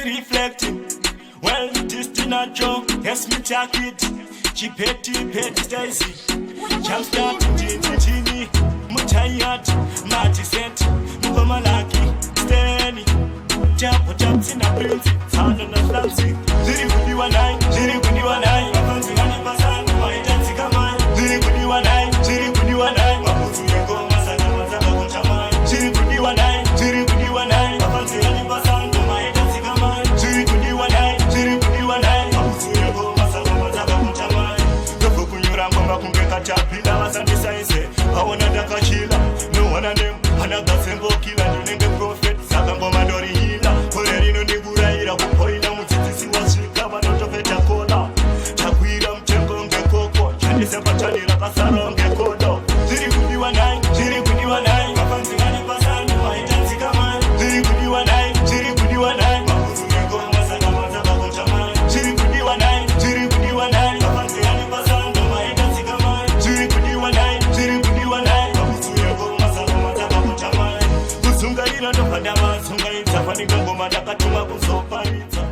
reflecting. Well, it is to not joke, yes, me take it. She petty Stacy. Jump start, Gini, Mutayat, Marty Set, Muhamalaki, Stanley. Jump in a prince, sound on a fancy. Ziri with you and I, Ziri with you and I, fancy 90%, my dancing come on. Ziri with you and I, Ziri with you and I, Maputu Yako, Masaka, Masaka, Ziri with you and I, Ziri with you and I, fancy 90%, my dancing come on. Ziri with you and I, Ziri with you and I, Maputu Yako, Masaka, Masaka, Gofo kunyura ngoma kungeka chapila, wasandi saise, hawana daka chila, no one of them, anaga sembo kila, nunenge prophet, saka ngoma dori hila, korerino nigura ira kupoila, mutitisi wasika, wanotofeta kola, chakuira mchengo ngekoko, chani sepa chani la kasaro ngekodo, ziri kudi wanai, kafansi gani pasani, maitansi kamani, ziri kudi wanai, makutu yako masaka masaka kuchamani, ziri kudi wanai, kafansi gani pasani, maitansi kamani, ziri kudi wanai, makutu yako masaka masaka kuchamani, kusunga ila ndo padama, sunga ita, fani ngoma dakatuma kusopa ita.